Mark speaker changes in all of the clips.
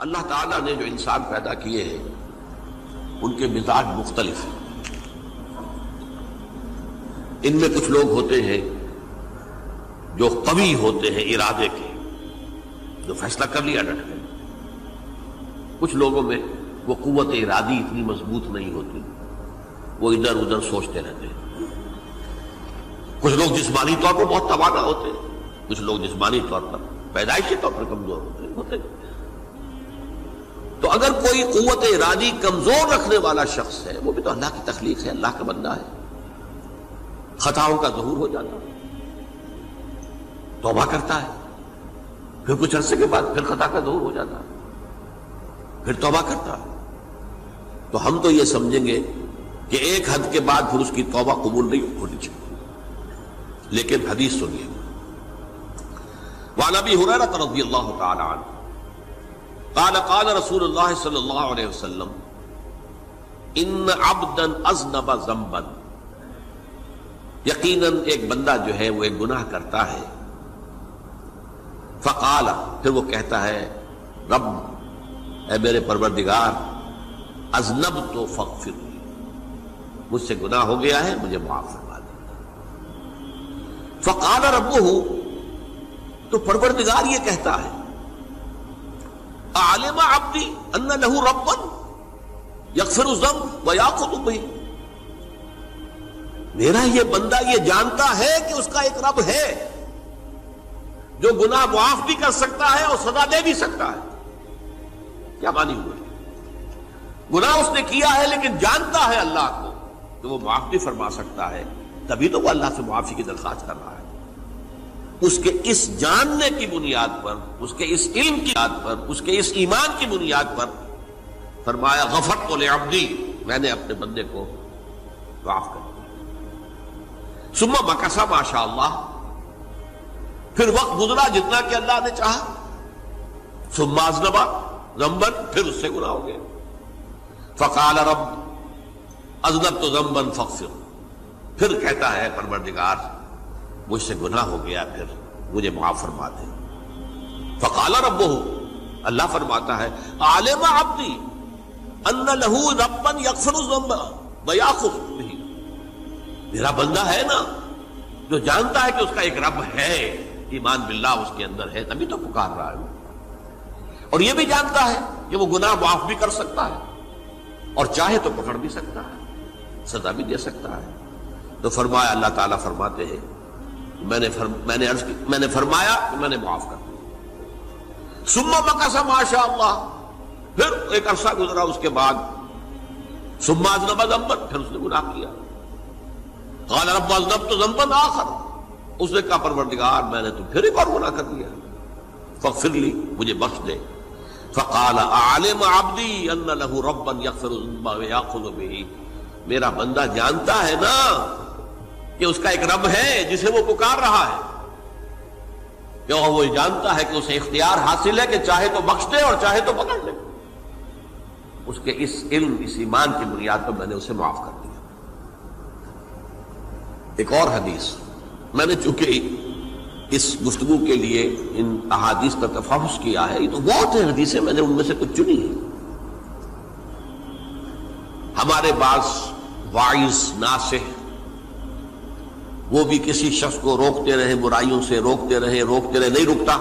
Speaker 1: اللہ تعالیٰ نے جو انسان پیدا کیے ہیں ان کے مزاج مختلف ہیں. ان میں کچھ لوگ ہوتے ہیں جو قوی ہوتے ہیں ارادے کے، جو فیصلہ کر لیا ڈٹ گئے. کچھ لوگوں میں وہ قوت ارادی اتنی مضبوط نہیں ہوتی، وہ ادھر ادھر سوچتے رہتے ہیں. کچھ لوگ جسمانی طور پر بہت توانا ہوتے ہیں، کچھ لوگ جسمانی طور پر پیدائشی طور پر کمزور ہوتے ہیں. تو اگر کوئی قوت ارادی کمزور رکھنے والا شخص ہے، وہ بھی تو اللہ کی تخلیق ہے، اللہ کا بندہ ہے، خطاؤں کا ظہور ہو جاتا ہے، توبہ کرتا ہے، پھر کچھ عرصے کے بعد پھر خطا کا ظہور ہو جاتا ہے، پھر توبہ کرتا ہے. تو ہم تو یہ سمجھیں گے کہ ایک حد کے بعد پھر اس کی توبہ قبول نہیں ہونی چاہیے. لیکن حدیث سنیے. وعن ابی ہریرہ رضی اللہ تعالی عنہ قال قال رسول اللہ صلی اللہ علیہ وسلم ان عبدا اذنب ذنبا، یقیناً ایک بندہ جو ہے وہ ایک گناہ کرتا ہے. فقال، پھر وہ کہتا ہے رب، اے میرے پروردگار، اذنبت فاغفر لی، مجھ سے گناہ ہو گیا ہے، مجھے معاف فرما دے. فقال ربہ، تو پروردگار یہ کہتا ہے اعلم عبدی ان لہ ربا یغفر الذنب ویأخذ بہ، میرا یہ بندہ یہ جانتا ہے کہ اس کا ایک رب ہے جو گناہ معاف بھی کر سکتا ہے اور سزا دے بھی سکتا ہے. کیا معنی ہوئے؟ گناہ اس نے کیا ہے لیکن جانتا ہے اللہ کو کہ وہ معاف بھی فرما سکتا ہے، تبھی تو وہ اللہ سے معافی کی درخواست کر رہا ہے. اس کے اس جاننے کی بنیاد پر، اس کے اس علم کی بنیاد پر، اس کے اس ایمان کی بنیاد پر فرمایا غفرت لعبدی، میں نے اپنے بندے کو معاف کر دیا. ثم مکث ما شاء اللہ، پھر وقت گزرا جتنا کہ اللہ نے چاہا. ثم اذنب ذنبا، پھر اس سے گناہ ہو گیا. فقال رب اذنبت ذنبا فاغفر، پھر کہتا ہے پروردگار مجھ سے گناہ ہو گیا، پھر مجھے معاف فرما دے. فقال ربہ، اللہ فرماتا ہے عالم عبدی ان لہ ربا یغفر الذنب ویأخذ بہ، میرا بندہ ہے نا جو جانتا ہے کہ اس کا ایک رب ہے، ایمان باللہ اس کے اندر ہے، تبھی تو پکار رہا ہے. اور یہ بھی جانتا ہے کہ وہ گناہ معاف بھی کر سکتا ہے اور چاہے تو پکڑ بھی سکتا ہے، سزا بھی دے سکتا ہے. تو فرمایا، اللہ تعالیٰ فرماتے ہیں میں نے فرمایا کہ میں نے معاف کر دیا. ثم مکث ما شاء اللہ، پھر ایک عرصہ گزرا اس کے بعد. ثم اذنب ذنبا، پھر اس نے گناہ کیا. قال رب اذنبت ذنبا آخر، اس نے کہا پروردگار میں نے تو پھر ایک اور گناہ کر دیا، فاغفر لی، مجھے بخش دے. فقال اعلم عبدی ان لہ ربا یغفر الذنب ویأخذ بہ، میرا بندہ جانتا ہے نا کہ اس کا ایک رب ہے جسے وہ پکار رہا ہے، کہ وہ جانتا ہے کہ اسے اختیار حاصل ہے کہ چاہے تو بخش دے اور چاہے تو پکڑ لے. اس کے اس علم، اس ایمان کی بنیاد پر میں نے اسے معاف کر دیا. ایک اور حدیث، میں نے چونکہ اس گفتگو کے لیے ان احادیث کا تفحص کیا ہے، یہ تو بہت ہیں حدیثیں، میں نے ان میں سے کچھ چنی ہیں. ہمارے بعض واعظ ناصح وہ بھی کسی شخص کو روکتے رہے، برائیوں سے روکتے رہے، نہیں رکتا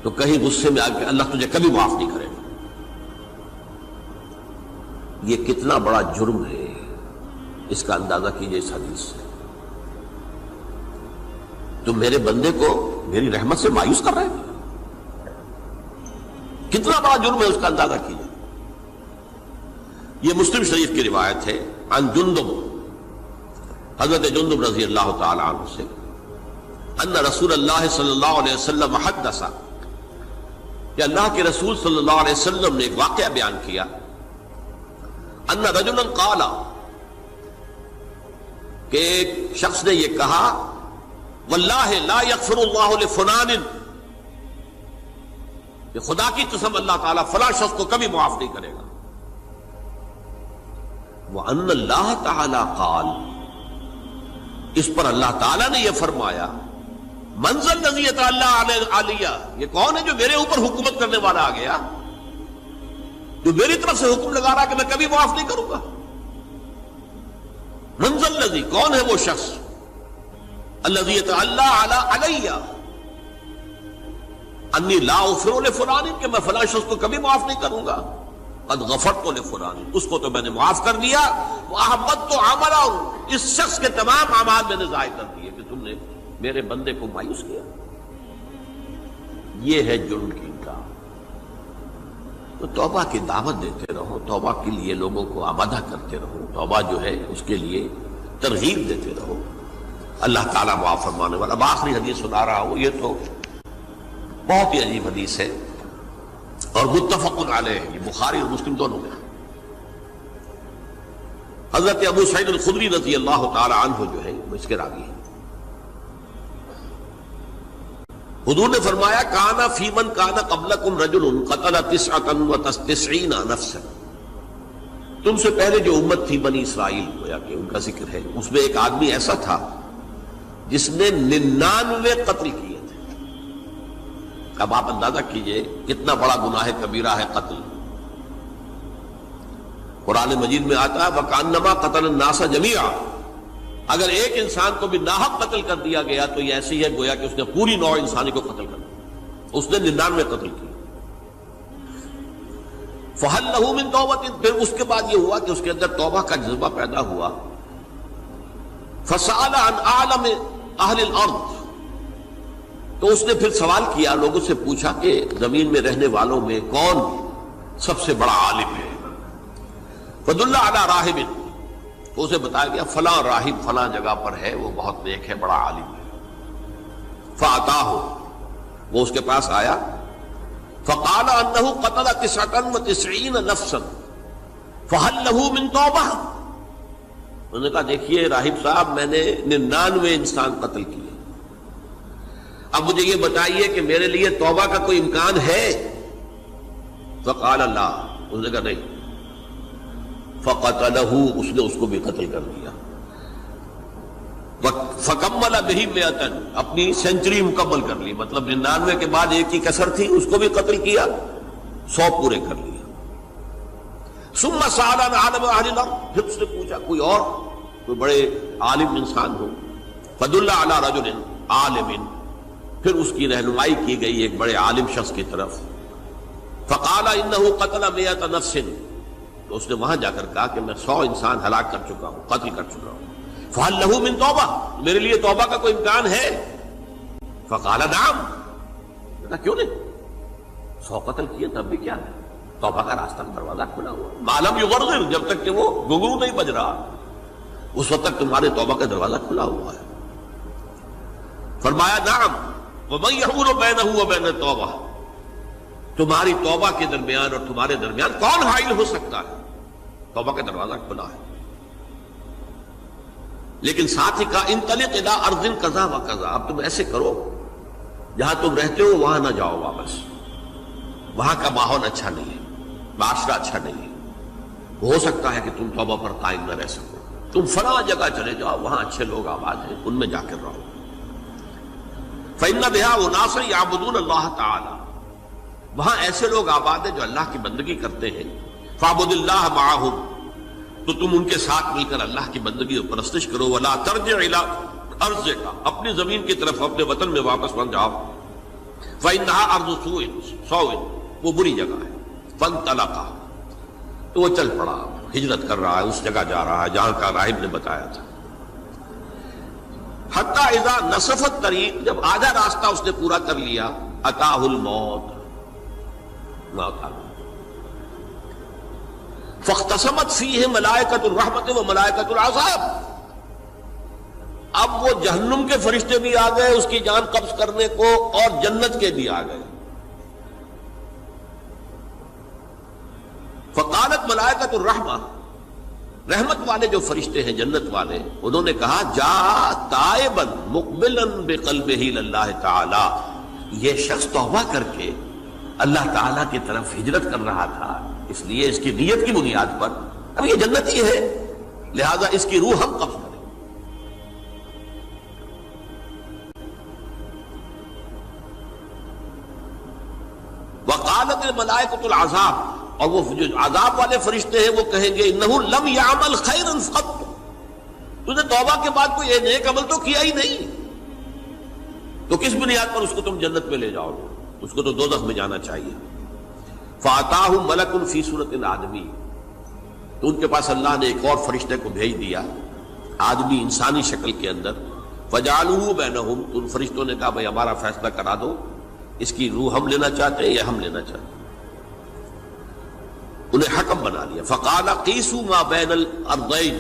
Speaker 1: تو کہیں غصے میں آ کے اللہ تجھے کبھی معاف نہیں کرے گا. یہ کتنا بڑا جرم ہے، اس کا اندازہ کیجئے اس حدیث سے. تم میرے بندے کو میری رحمت سے مایوس کر رہے ہیں، کتنا بڑا جرم ہے، اس کا اندازہ کیجئے. یہ مسلم شریف کی روایت ہے عن جندب، حضرت جندب رضی اللہ تعالی عنہ سے، ان رسول اللہ صلی اللہ علیہ وسلم حدث، کہ اللہ کے رسول صلی اللہ علیہ وسلم نے ایک واقعہ بیان کیا. ان رجلا قال، کہ ایک شخص نے یہ کہا واللہ لا یغفر اللہ لفلان، کہ خدا کی قسم اللہ تعالیٰ فلاں شخص کو کبھی معاف نہیں کرے گا. وَأَنَّ اللَّهَ تَعَالَى قَالَ، اس پر اللہ تعالیٰ نے یہ فرمایا منزل نزیت اللہ علیہ، یہ کون ہے جو میرے اوپر حکومت کرنے والا آ گیا، جو میری طرف سے حکم لگا رہا کہ میں کبھی معاف نہیں کروں گا؟ منزل نزی، کون ہے وہ شخص؟ الذی اللہ علیہ انی لا اغفر لفلان، کہ میں فلاں شخص کو کبھی معاف نہیں کروں گا، قد غفرت لفلان، اس کو تو میں نے معاف کر دیا، واحبطت عملہ، اس شخص کے تمام اعمال میں نے ضائع کر دیے کہ تم نے میرے بندے کو مایوس کیا۔ یہ ہے جرم کی انکار۔ تو توبہ کی دعوت دیتے رہو، توبہ کے لیے لوگوں کو آمادہ کرتے رہو، توبہ جو ہے اس کے لیے ترغیب دیتے رہو، اللہ تعالیٰ معاف فرمانے والا۔ اب آخری حدیث سنا رہا ہوں، یہ تو بہت ہی عجیب حدیث ہے اور متفق علیہ، یہ بخاری اور مسلم دونوں میں۔ حضرت ابو سعید الخدری رضی اللہ تعالی عنہ جو ہے وہ اس کے راوی ہیں۔ حضور نے فرمایا کانا فی من کانا قبلکم رجل قتل 99 نفسا، تم سے پہلے جو امت تھی بنی اسرائیل، گویا کہ ان کا ذکر ہے، اس میں ایک آدمی ایسا تھا جس نے 99 قتل کیے تھے۔ اب آپ اندازہ کیجئے کتنا بڑا گناہ کبیرہ ہے قتل۔ قرآن مجید میں آتا ہے وَكَأَنَّمَا قَتَلَ النَّاسَ جَمِيعًا، اگر ایک انسان کو بھی ناحق قتل کر دیا گیا تو یہ ایسی ہے گویا کہ اس نے پوری نوع انسانی کو قتل کر دیا، اس نے 99 قتل کی۔ فَهَلْ لَهُ مِن تَوْبَةٍ، پھر اس کے بعد یہ ہوا کہ اس کے اندر توبہ کا جذبہ پیدا ہوا۔ فَسَأَلَ عَنْ أَعْلَمِ أَهْلِ الْأَرْضِ، تو اس نے پھر سوال کیا، لوگوں سے پوچھا کہ زمین میں رہنے والوں میں کون سب سے بڑا عالم ہے؟ فَدُلَّ عَلَى رَاهِبٍ، تو اسے بتایا گیا فلاں راہب فلاں جگہ پر ہے، وہ بہت نیک ہے، بڑا عالم ہے۔ فَأَتَاهُ، وہ اس کے پاس آیا، فَقَالَ أَنَّهُ قَتَلَ 99 نَفْسًا فَهَلْ لَهُ مِن تَوْبَةٍ، انہوں نے کہا دیکھیے راہب صاحب، میں نے 99 انسان قتل کیے، اب مجھے یہ بتائیے کہ میرے لیے توبہ کا کوئی امکان ہے؟ فَقَالَ لَا، انہوں نے کہا نہیں۔ فَقَتَلَهُ، اس نے اس کو بھی قتل کر دیا۔ فَكَمَّلَ بِهِ 100، اپنی سینچری مکمل کر لی، مطلب 99 کے بعد ایک کی کسر تھی، اس کو بھی قتل کیا، 100 پورے کر لیا۔ ثُمَّ سَأَلَ عَنْ عَالِمِ أَهْلِ الْأَرْضِ، پھر اس نے پوچھا کوئی اور، کوئی بڑے عالم انسان ہو۔ فَدُلَّ عَلَى رَجُلٍ عَالِمٍ، پھر اس کی رہنمائی کی گئی ایک بڑے عالم شخص کی طرف۔ فَقَالَ إِنَّهُ قَتَلَ 100 نَفْسٍ، تو اس نے وہاں جا کر کہا کہ میں 100 انسان ہلاک کر چکا ہوں، قتل کر چکا ہوں۔ فَهَلْ لَهُ مِن تَوْبَةٍ، میرے لیے توبہ کا کوئی امکان ہے؟ فَقَالَ نَعَمْ، کہا کیوں نہیں، 100 قتل کیے تب بھی کیا ہے، توبہ کا راستہ دروازہ کھلا ہوا، مَا لَمْ يُغَرْغِرْ، جب تک کہ وہ گھنگرو نہیں بج رہا اس وقت تک تمہارے توبہ کا دروازہ کھلا ہوا ہے۔ فرمایا نعم، وَمَن يَحُولُ بَيْنَهُ وَبَيْنَ التَّوْبَةِ، تمہاری توبہ کے درمیان اور تمہارے درمیان کون حائل ہو سکتا ہے؟ توبہ کا دروازہ کھلا ہے۔ لیکن ساتھ ہی کہا انطلق الی ارض کذا و کذا، اب تم ایسے کرو جہاں تم رہتے ہو وہاں نہ جاؤ واپس، وہاں کا ماحول اچھا نہیں ہے، معاشرہ اچھا نہیں ہے، ہو سکتا ہے کہ تم توبہ پر قائم نہ رہ سکو، تم فلاں جگہ چلے جاؤ، وہاں اچھے لوگ آباد ہیں، ان میں جا کر رہو۔ فإن بها أناسا يعبدون اللہ تعالی، وہاں ایسے لوگ آباد ہیں جو اللہ کی بندگی کرتے ہیں۔ فاعبد اللہ معہم، تو تم ان کے ساتھ مل کر اللہ کی بندگی اور پرستش کرو۔ ولا ترجع الی ارضک، اپنی زمین کی طرف اپنے وطن میں واپس نہ جاؤ۔ فإنها ارض سوء، وہ بری جگہ ہے۔ فانطلقا، تو وہ چل پڑا، ہجرت کر رہا ہے، اس جگہ جا رہا ہے جہاں کا راہب نے بتایا تھا۔ حتی اذا نصف الطریق، جب آدھا راستہ اس نے پورا کر لیا، اتاہ الموت، موت آ گئی۔ فاختصمت فیہ ملائکۃ الرحمت و ملائکۃ العذاب، اب وہ جہنم کے فرشتے بھی آ گئے اس کی جان قبض کرنے کو، اور جنت کے بھی آ گئے۔ فقالت ملائکۃ الرحمہ، رحمت والے جو فرشتے ہیں جنت والے، انہوں نے کہا جا تائبا مقبلا بقلبہ اللہ تعالی، یہ شخص توبہ کر کے اللہ تعالیٰ کی طرف ہجرت کر رہا تھا، اس لیے اس کی نیت کی بنیاد پر اب یہ جنتی ہے، لہذا اس کی روح ہم قبض کریں۔ وقالت الملائکۃ العذاب، اور وہ جو عذاب والے فرشتے ہیں وہ کہیں گے انہ لم یعمل خیرا قط، تو نے توبہ کے بعد کوئی نیک عمل تو کیا ہی نہیں، تو کس بنیاد پر اس کو تم جنت میں لے جاؤ گے؟ اس کو تو دوزخ میں جانا چاہیے۔ فاتاہ ملک فی صورت آدمی، تو ان کے پاس اللہ نے ایک اور فرشتے کو بھیج دیا آدمی انسانی شکل کے اندر، فجعلوہ بینہم، تو ان فرشتوں نے کہا بھائی ہمارا فیصلہ کرا دو، اس کی روح ہم لینا چاہتے ہیں یا ہم لینا چاہتے ہیں، انہیں حکم بنا لیا۔ فقال قیسوا ما بین الارضین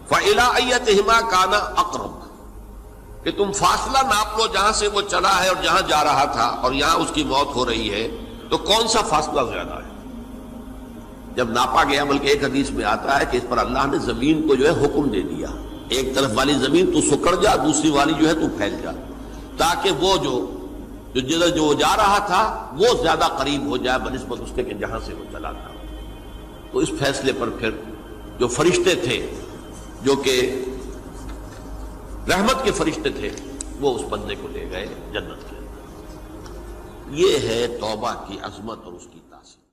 Speaker 1: فإلی ایتہما کان اقرب، کہ تم فاصلہ ناپ لو جہاں سے وہ چلا ہے اور جہاں جا رہا تھا اور یہاں اس کی موت ہو رہی ہے، تو کون سا فاصلہ زیادہ ہے؟ جب ناپا گیا، بلکہ ایک حدیث میں آتا ہے کہ اس پر اللہ نے زمین کو جو ہے حکم دے دیا، ایک طرف والی زمین تو سکڑ جا، دوسری والی جو ہے تو پھیل جا، تاکہ وہ جو جدھر جو جا رہا تھا وہ زیادہ قریب ہو جائے بنسبت اس کے کہ جہاں سے وہ چلا تھا۔ تو اس فیصلے پر پھر جو فرشتے تھے جو کہ رحمت کے فرشتے تھے وہ اس بندے کو لے گئے جنت کے اندر۔ یہ ہے توبہ کی عظمت اور اس کی تاثیر۔